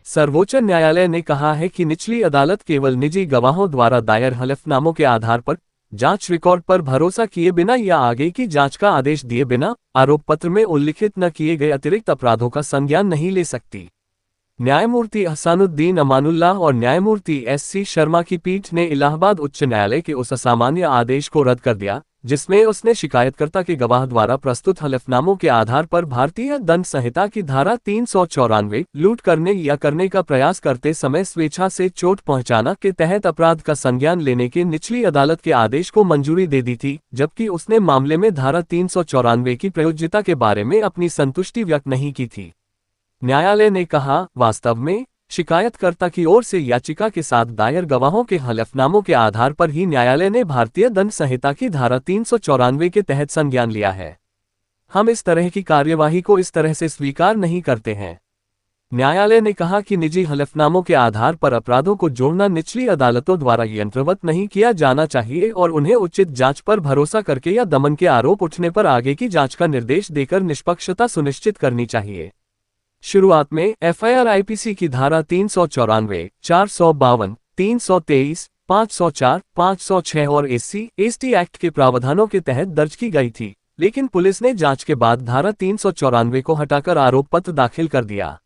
सर्वोच्च न्यायालय ने कहा है कि निचली अदालत केवल निजी गवाहों द्वारा दायर हलफनामों के आधार पर जांच रिकॉर्ड पर भरोसा किए बिना या आगे की जांच का आदेश दिए बिना आरोप पत्र में उल्लिखित न किए गए अतिरिक्त अपराधों का संज्ञान नहीं ले सकती। न्यायमूर्ति अहसानुद्दीन अमानुल्लाह और न्यायमूर्ति एस.सी. शर्मा की पीठ ने इलाहाबाद उच्च न्यायालय के उस असामान्य आदेश को रद्द कर दिया जिसमें उसने शिकायतकर्ता के गवाह द्वारा प्रस्तुत हलफनामों के आधार पर भारतीय दंड संहिता की धारा 394 लूट करने या करने का प्रयास करते समय स्वेच्छा से चोट पहुंचाना के तहत अपराध का संज्ञान लेने के निचली अदालत के आदेश को मंजूरी दे दी थी, जबकि उसने मामले में धारा 394 की प्रयोज्यता के बारे में अपनी संतुष्टि व्यक्त नहीं की थी। न्यायालय ने कहा, वास्तव में शिकायतकर्ता की ओर से याचिका के साथ दायर गवाहों के हलफनामों के आधार पर ही न्यायालय ने भारतीय दंड संहिता की धारा 394 के तहत संज्ञान लिया है। हम इस तरह की कार्यवाही को इस तरह से स्वीकार नहीं करते हैं। न्यायालय ने कहा कि निजी हलफनामों के आधार पर अपराधों को जोड़ना निचली अदालतों द्वारा यंत्रवत नहीं किया जाना चाहिए और उन्हें उचित जांच पर भरोसा करके या दमन के आरोप उठने पर आगे की जांच का निर्देश देकर निष्पक्षता सुनिश्चित करनी चाहिए। शुरुआत में एफआईआर आईपीसी की धारा 394, 452, 323, 504, 506 और एससी/एसटी एक्ट के प्रावधानों के तहत दर्ज की गई थी, लेकिन पुलिस ने जांच के बाद धारा 394 को हटाकर आरोप पत्र दाखिल कर दिया।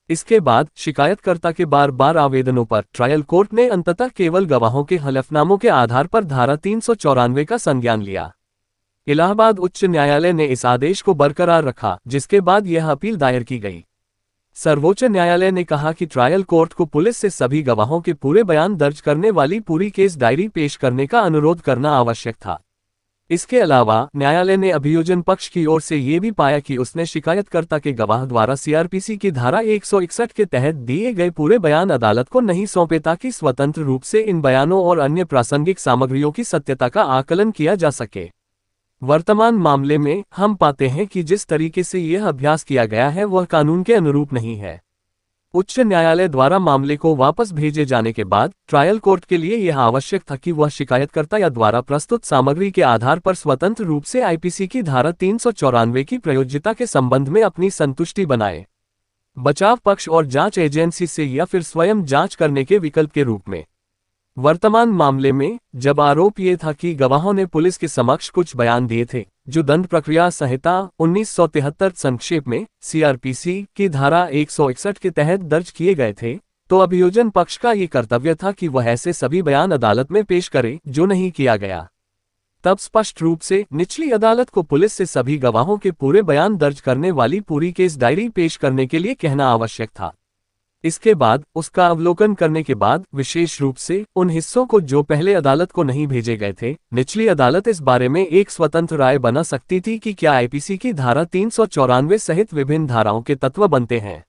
इसके बाद शिकायतकर्ता के बार आवेदनों पर ट्रायल कोर्ट ने अंततः केवल गवाहों के हलफनामों के आधार पर धारा 394 का संज्ञान लिया। इलाहाबाद उच्च न्यायालय ने इस आदेश को बरकरार रखा, जिसके बाद यह अपील दायर की गई। सर्वोच्च न्यायालय ने कहा कि ट्रायल कोर्ट को पुलिस से सभी गवाहों के पूरे बयान दर्ज करने वाली पूरी केस डायरी पेश करने का अनुरोध करना आवश्यक था। इसके अलावा न्यायालय ने अभियोजन पक्ष की ओर से ये भी पाया कि उसने शिकायतकर्ता के गवाह द्वारा सीआरपीसी की धारा 161 के तहत दिए गए पूरे बयान अदालत को नहीं सौंपे ताकि स्वतंत्र रूप से इन बयानों और अन्य प्रासंगिक सामग्रियों की सत्यता का आकलन किया जा सके। वर्तमान मामले में हम पाते हैं कि जिस तरीके से यह अभ्यास किया गया है वह कानून के अनुरूप नहीं है। उच्च न्यायालय द्वारा मामले को वापस भेजे जाने के बाद ट्रायल कोर्ट के लिए यह आवश्यक था कि वह शिकायतकर्ता या द्वारा प्रस्तुत सामग्री के आधार पर स्वतंत्र रूप से आईपीसी की धारा 394 की प्रयोज्यता के संबंध में अपनी संतुष्टि बनाए। बचाव पक्ष और जांच एजेंसी से या फिर स्वयं जांच करने के विकल्प के रूप में। वर्तमान मामले में जब आरोप ये था कि गवाहों ने पुलिस के समक्ष कुछ बयान दिए थे जो दंड प्रक्रिया संहिता 1973 संक्षेप में सीआरपीसी की धारा 161 के तहत दर्ज किए गए थे, तो अभियोजन पक्ष का ये कर्तव्य था कि वह ऐसे सभी बयान अदालत में पेश करे जो नहीं किया गया। तब स्पष्ट रूप से निचली अदालत को पुलिस से सभी गवाहों के पूरे बयान दर्ज करने वाली पूरी केस डायरी पेश करने के लिए कहना आवश्यक था। इसके बाद उसका अवलोकन करने के बाद विशेष रूप से उन हिस्सों को जो पहले अदालत को नहीं भेजे गए थे, निचली अदालत इस बारे में एक स्वतंत्र राय बना सकती थी कि क्या आईपीसी की धारा 394 सहित विभिन्न धाराओं के तत्व बनते हैं।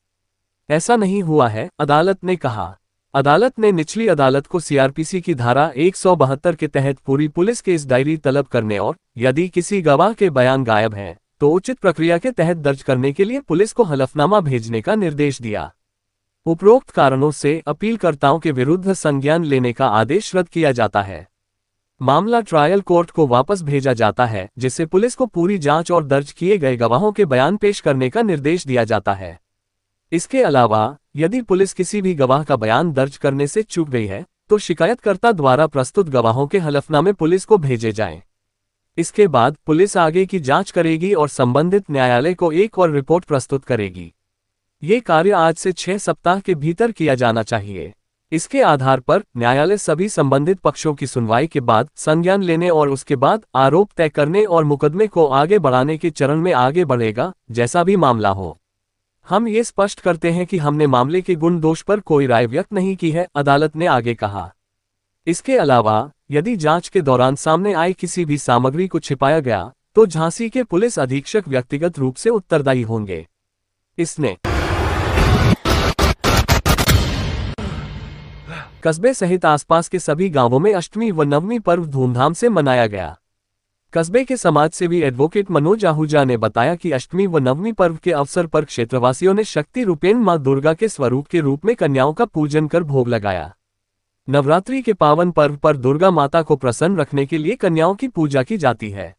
ऐसा नहीं हुआ है, अदालत ने कहा। अदालत ने निचली अदालत को सीआरपीसी की धारा 172 के तहत पूरी पुलिस केस डायरी तलब करने और यदि किसी गवाह के बयान गायब हैं, तो उचित प्रक्रिया के तहत दर्ज करने के लिए पुलिस को हलफनामा भेजने का निर्देश दिया। उपरोक्त कारणों से अपीलकर्ताओं के विरुद्ध संज्ञान लेने का आदेश रद्द किया जाता है। मामला ट्रायल कोर्ट को वापस भेजा जाता है, जिससे पुलिस को पूरी जांच और दर्ज किए गए गवाहों के बयान पेश करने का निर्देश दिया जाता है। इसके अलावा यदि पुलिस किसी भी गवाह का बयान दर्ज करने से चूक गई है, तो शिकायतकर्ता द्वारा प्रस्तुत गवाहों के हलफनामे पुलिस को भेजे जाएं। इसके बाद पुलिस आगे की जांच करेगी और संबंधित न्यायालय को एक और रिपोर्ट प्रस्तुत करेगी। ये कार्य आज से 6 सप्ताह के भीतर किया जाना चाहिए। इसके आधार पर न्यायालय सभी संबंधित पक्षों की सुनवाई के बाद संज्ञान लेने और उसके बाद आरोप तय करने और मुकदमे को आगे बढ़ाने के चरण में आगे बढ़ेगा, जैसा भी मामला हो। हम ये स्पष्ट करते हैं कि हमने मामले के गुण दोष पर कोई राय व्यक्त नहीं की है, अदालत ने आगे कहा। इसके अलावा यदि जांच के दौरान सामने आई किसी भी सामग्री को छिपाया गया, तो झांसी के पुलिस अधीक्षक व्यक्तिगत रूप से उत्तरदायी होंगे। इसने कस्बे सहित आसपास के सभी गांवों में अष्टमी व नवमी पर्व धूमधाम से मनाया गया। कस्बे के समाजसेवी एडवोकेट मनोज आहूजा ने बताया कि अष्टमी व नवमी पर्व के अवसर पर क्षेत्रवासियों ने शक्ति रूपेण मां दुर्गा के स्वरूप के रूप में कन्याओं का पूजन कर भोग लगाया। नवरात्रि के पावन पर्व पर दुर्गा माता को प्रसन्न रखने के लिए कन्याओं की पूजा की जाती है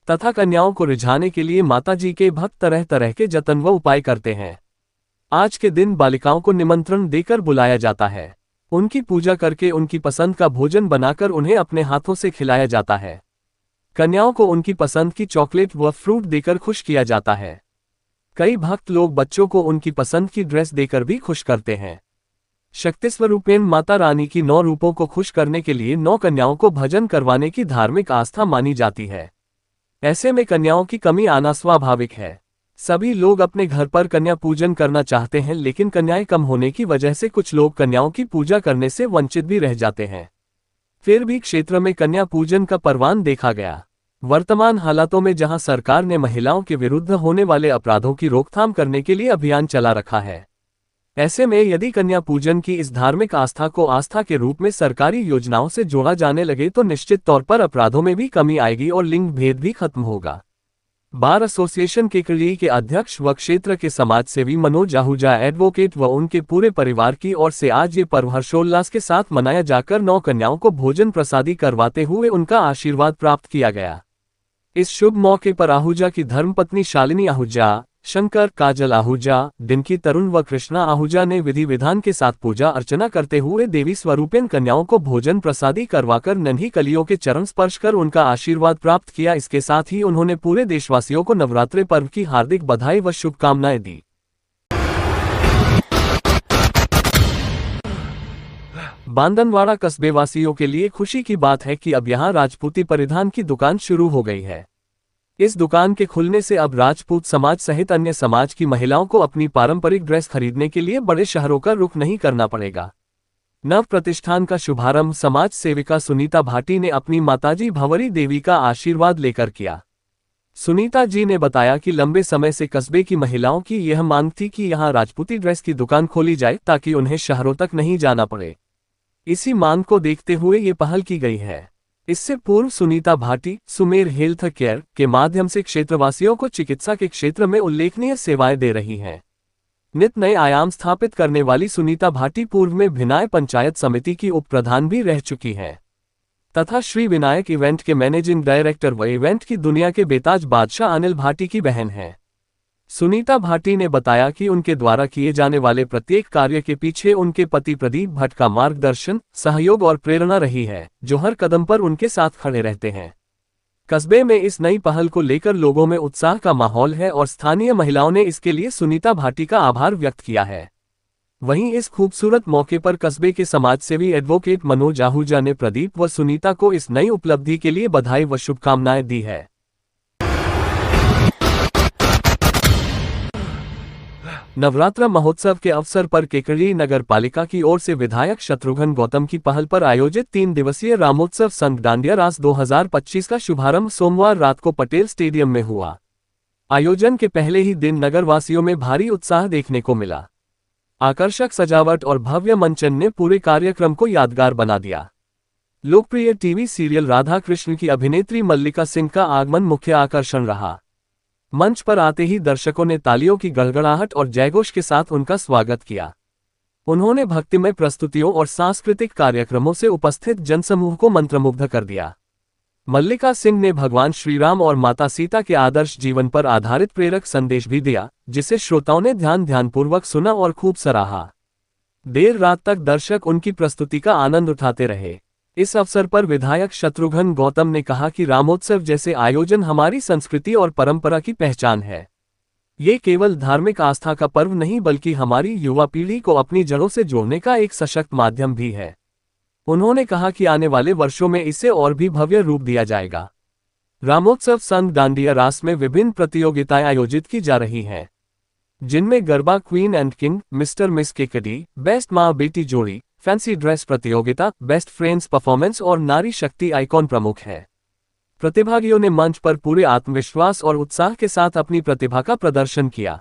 तथा कन्याओं को रिझाने के लिए माता जी के भक्त तरह तरह के जतन व उपाय करते हैं। आज के दिन बालिकाओं को निमंत्रण देकर बुलाया जाता है। उनकी पूजा करके उनकी पसंद का भोजन बनाकर उन्हें अपने हाथों से खिलाया जाता है। कन्याओं को उनकी पसंद की चॉकलेट व फ्रूट देकर खुश किया जाता है। कई भक्त लोग बच्चों को उनकी पसंद की ड्रेस देकर भी खुश करते हैं। शक्ति स्वरूपेण माता रानी की 9 रूपों को खुश करने के लिए 9 कन्याओं को भजन करवाने की धार्मिक आस्था मानी जाती है। ऐसे में कन्याओं की कमी आना स्वाभाविक है। सभी लोग अपने घर पर कन्या पूजन करना चाहते हैं, लेकिन कन्याएं कम होने की वजह से कुछ लोग कन्याओं की पूजा करने से वंचित भी रह जाते हैं। फिर भी क्षेत्र में कन्या पूजन का परवान देखा गया। वर्तमान हालातों में जहां सरकार ने महिलाओं के विरुद्ध होने वाले अपराधों की रोकथाम करने के लिए अभियान चला रखा है, ऐसे में यदि कन्या पूजन की इस धार्मिक आस्था को आस्था के रूप में सरकारी योजनाओं से जोड़ा जाने लगे तो निश्चित तौर पर अपराधों में भी कमी आएगी और लिंग भेद भी खत्म होगा। बार एसोसिएशन केकड़ी के अध्यक्ष व क्षेत्र के समाजसेवी मनोज आहूजा एडवोकेट व उनके पूरे परिवार की ओर से आज ये पर्व हर्षोल्लास के साथ मनाया जाकर 9 कन्याओं को भोजन प्रसादी करवाते हुए उनका आशीर्वाद प्राप्त किया गया। इस शुभ मौके पर आहूजा की धर्मपत्नी शालिनी आहूजा, शंकर, काजल आहूजा, डिंकी, तरुण व कृष्णा आहूजा ने विधि विधान के साथ पूजा अर्चना करते हुए देवी स्वरूपेण कन्याओं को भोजन प्रसादी करवाकर नन्ही कलियों के चरण स्पर्श कर उनका आशीर्वाद प्राप्त किया। इसके साथ ही उन्होंने पूरे देशवासियों को नवरात्रि पर्व की हार्दिक बधाई व शुभकामनाएं दी। बांदनवाड़ा कस्बे वासियों के लिए खुशी की बात है कि अब यहां राजपूती परिधान की दुकान शुरू हो गई है। इस दुकान के खुलने से अब राजपूत समाज सहित अन्य समाज की महिलाओं को अपनी पारंपरिक ड्रेस खरीदने के लिए बड़े शहरों का रुख नहीं करना पड़ेगा। नव प्रतिष्ठान का शुभारंभ समाज सेविका सुनीता भाटी ने अपनी माताजी भंवरी देवी का आशीर्वाद लेकर किया। सुनीता जी ने बताया कि लंबे समय से कस्बे की महिलाओं की यह मांग थी कि यहां राजपूती ड्रेस की दुकान खोली जाए ताकि उन्हें शहरों तक नहीं जाना पड़े। इसी मांग को देखते हुए ये पहल की गई है। इससे पूर्व सुनीता भाटी सुमेर हेल्थ केयर के माध्यम से क्षेत्रवासियों को चिकित्सा के क्षेत्र में उल्लेखनीय सेवाएं दे रही हैं। नित नए आयाम स्थापित करने वाली सुनीता भाटी पूर्व में भिनाय पंचायत समिति की उप प्रधान भी रह चुकी हैं तथा श्री विनायक इवेंट के मैनेजिंग डायरेक्टर व इवेंट की दुनिया के बेताज बादशाह अनिल भाटी की बहन हैं। सुनीता भाटी ने बताया कि उनके द्वारा किए जाने वाले प्रत्येक कार्य के पीछे उनके पति प्रदीप भट्ट का मार्गदर्शन, सहयोग और प्रेरणा रही है, जो हर कदम पर उनके साथ खड़े रहते हैं। कस्बे में इस नई पहल को लेकर लोगों में उत्साह का माहौल है और स्थानीय महिलाओं ने इसके लिए सुनीता भाटी का आभार व्यक्त किया है। वहीं इस खूबसूरत मौके पर कस्बे के समाजसेवी एडवोकेट मनोज आहूजा ने प्रदीप व सुनीता को इस नई उपलब्धि के लिए बधाई व शुभकामनाएं दी है। नवरात्र महोत्सव के अवसर पर केकड़ी नगर पालिका की ओर से विधायक शत्रुघ्न गौतम की पहल पर आयोजित 3 दिवसीय रामोत्सव संघ डांडिया रास 2025 का शुभारंभ सोमवार रात को पटेल स्टेडियम में हुआ। आयोजन के पहले ही दिन नगरवासियों में भारी उत्साह देखने को मिला। आकर्षक सजावट और भव्य मंचन ने पूरे कार्यक्रम को यादगार बना दिया। लोकप्रिय टीवी सीरियल राधा कृष्ण की अभिनेत्री मल्लिका सिंह का आगमन मुख्य आकर्षण रहा। मंच पर आते ही दर्शकों ने तालियों की गड़गड़ाहट और जयघोष के साथ उनका स्वागत किया। उन्होंने भक्तिमय प्रस्तुतियों और सांस्कृतिक कार्यक्रमों से उपस्थित जनसमूह को मंत्रमुग्ध कर दिया। मल्लिका सिंह ने भगवान श्रीराम और माता सीता के आदर्श जीवन पर आधारित प्रेरक संदेश भी दिया, जिसे श्रोताओं ने ध्यानपूर्वक सुना और खूब सराहा। देर रात तक दर्शक उनकी प्रस्तुति का आनंद उठाते रहे। इस अवसर पर विधायक शत्रुघ्न गौतम ने कहा कि रामोत्सव जैसे आयोजन हमारी संस्कृति और परंपरा की पहचान है। ये केवल धार्मिक आस्था का पर्व नहीं बल्कि हमारी युवा पीढ़ी को अपनी जड़ों से जोड़ने का एक सशक्त माध्यम भी है। उन्होंने कहा कि आने वाले वर्षों में इसे और भी भव्य रूप दिया जाएगा। रामोत्सव संघ डांडिया रास में विभिन्न प्रतियोगिताएं आयोजित की जा रही हैं, जिनमें garba queen and king, mister miss Kekri, best माँ बेटी जोड़ी, फैंसी ड्रेस प्रतियोगिता, बेस्ट फ्रेंड्स परफॉर्मेंस और नारी शक्ति आइकॉन प्रमुख है। प्रतिभागियों ने मंच पर पूरे आत्मविश्वास और उत्साह के साथ अपनी प्रतिभा का प्रदर्शन किया।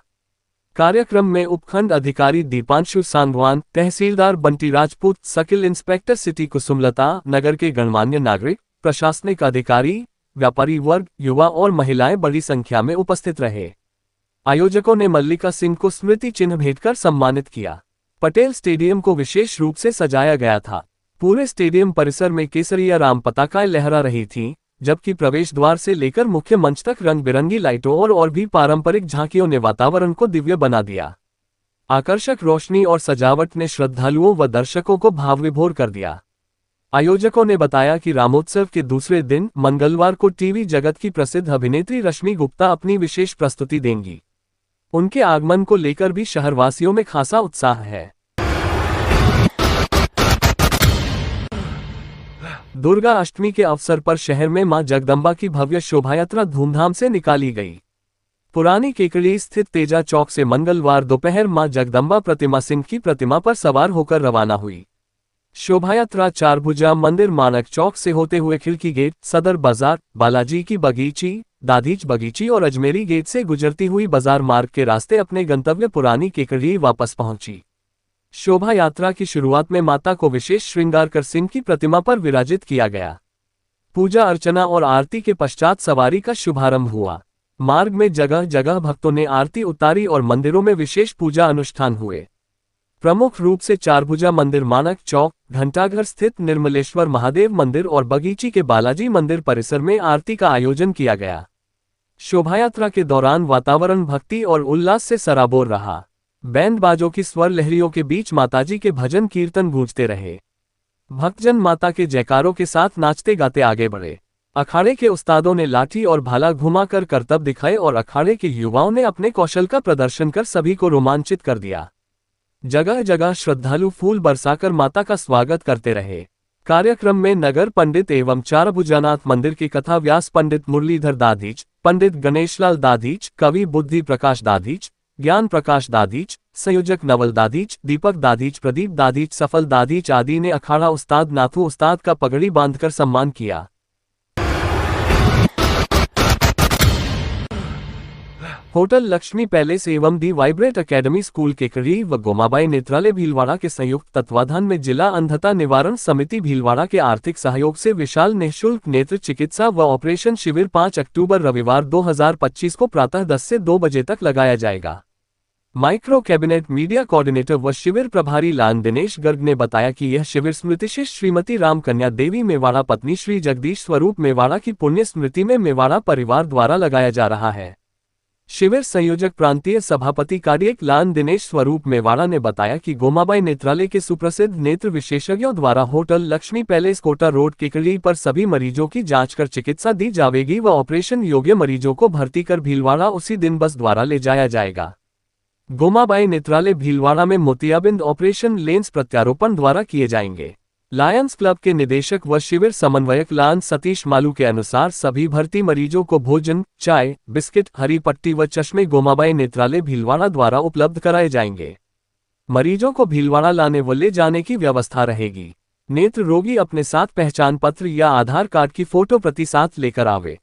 कार्यक्रम में उपखंड अधिकारी दीपांशु सांगवान, तहसीलदार Bunty Rajput, circle inspector city Kusumlata, नगर के गणमान्य नागरिक, प्रशासनिक अधिकारी, व्यापारी वर्ग, युवा और महिलाएं बड़ी संख्या में उपस्थित रहे। आयोजकों ने मल्लिका सिंह को स्मृति चिन्ह भेंट कर सम्मानित किया। पटेल स्टेडियम को विशेष रूप से सजाया गया था। पूरे स्टेडियम परिसर में केसरिया राम पताकाएं लहरा रही थीं, जबकि प्रवेश द्वार से लेकर मुख्य मंच तक रंग बिरंगी लाइटों और भी पारंपरिक झांकियों ने वातावरण को दिव्य बना दिया। आकर्षक रोशनी और सजावट ने श्रद्धालुओं व दर्शकों को भावविभोर कर दिया। आयोजकों ने बताया कि रामोत्सव के दूसरे दिन मंगलवार को टीवी जगत की प्रसिद्ध अभिनेत्री रश्मि गुप्ता अपनी विशेष प्रस्तुति देंगी। उनके आगमन को लेकर भी शहरवासियों में खासा उत्साह है। दुर्गा अष्टमी के अवसर पर शहर में मां जगदंबा की भव्य शोभायात्रा धूमधाम से निकाली गई। पुरानी केकड़ी स्थित तेजा चौक से मंगलवार दोपहर मां जगदंबा प्रतिमा सिंह की प्रतिमा पर सवार होकर रवाना हुई। शोभायात्रा चारभुजा मंदिर, मानक चौक से होते हुए खिड़की गेट, सदर बाजार, बालाजी की बगीची, दाधीच बगीची और अजमेरी गेट से गुजरती हुई बाजार मार्ग के रास्ते अपने गंतव्य पुरानी केकड़ी वापस पहुंची। शोभा यात्रा की शुरुआत में माता को विशेष श्रृंगार कर सिंह की प्रतिमा पर विराजित किया गया। पूजा अर्चना और आरती के पश्चात सवारी का शुभारंभ हुआ। मार्ग में जगह जगह भक्तों ने आरती उतारी और मंदिरों में विशेष पूजा अनुष्ठान हुए। प्रमुख रूप से चारभुजा मंदिर, मानक चौक, घंटाघर स्थित निर्मलेश्वर महादेव मंदिर और बगीची के बालाजी मंदिर परिसर में आरती का आयोजन किया गया। शोभायात्रा के दौरान वातावरण भक्ति और उल्लास से सराबोर रहा। बैंड बाजों की स्वर लहरियों के बीच माताजी के भजन कीर्तन गूंजते रहे। भक्तजन माता के जयकारों के साथ नाचते गाते आगे बढ़े। अखाड़े के उस्तादों ने लाठी और भाला घुमाकर करतब दिखाए और अखाड़े के युवाओं ने अपने कौशल का प्रदर्शन कर सभी को रोमांचित कर दिया। जगह जगह श्रद्धालु फूल बरसाकर माता का स्वागत करते रहे। कार्यक्रम में नगर पंडित एवं चारभुजानाथ मंदिर के कथा व्यास पंडित मुरलीधर दाधीच, पंडित गणेशलाल दाधीच, कवि बुद्धि प्रकाश दाधीच, ज्ञान प्रकाश दाधीच, संयोजक नवल दाधीच, दीपक दाधीच, प्रदीप दाधीच, सफल दाधीच आदि ने अखाड़ा उस्ताद नाथू उस्ताद का पगड़ी बांधकर सम्मान किया। होटल लक्ष्मी पैलेस एवं दी वाइब्रेट अकेडमी स्कूल केकड़ी व गोमाबाई नेत्रालय भीलवाड़ा के संयुक्त तत्वाधान में जिला अंधता निवारण समिति भीलवाड़ा के आर्थिक सहयोग से विशाल निःशुल्क नेत्र चिकित्सा व ऑपरेशन शिविर 5 अक्टूबर रविवार 2025 को प्रातः 10 से 2 बजे तक लगाया जाएगा। माइक्रो कैबिनेट मीडिया कोऑर्डिनेटर व शिविर प्रभारी लान दिनेश गर्ग ने बताया कि यह शिविर स्मृतिशिष्ट श्रीमती राम कन्या देवी मेवाड़ा पत्नी श्री जगदीश स्वरूप मेवाड़ा की पुण्य स्मृति में मेवाड़ा परिवार द्वारा लगाया जा रहा है। शिविर संयोजक प्रांतीय सभापति कार्यक लान दिनेश स्वरूप मेवाड़ा ने बताया कि गोमाबाई नेत्रालय के सुप्रसिद्ध नेत्र विशेषज्ञों द्वारा hotel Lakshmi palace Kota road Kekri पर सभी मरीजों की जांच कर चिकित्सा दी जाएगी व ऑपरेशन योग्य मरीजों को भर्ती कर भीलवाड़ा उसी दिन बस द्वारा ले जाया जाएगा। गोमाबाई नेत्रालय भीलवाड़ा में मोतियाबिंद ऑपरेशन लेंस प्रत्यारोपण द्वारा किए जाएंगे। लायंस क्लब के निदेशक व शिविर समन्वयक लान सतीश मालू के अनुसार सभी भर्ती मरीजों को भोजन, चाय, बिस्किट, हरी पट्टी व चश्मे गोमाबाई नेत्रालय भीलवाड़ा द्वारा उपलब्ध कराए जाएंगे। मरीजों को भीलवाड़ा लाने व ले जाने की व्यवस्था रहेगी। नेत्र रोगी अपने साथ पहचान पत्र या आधार कार्ड की फोटो प्रति साथ लेकर आवे।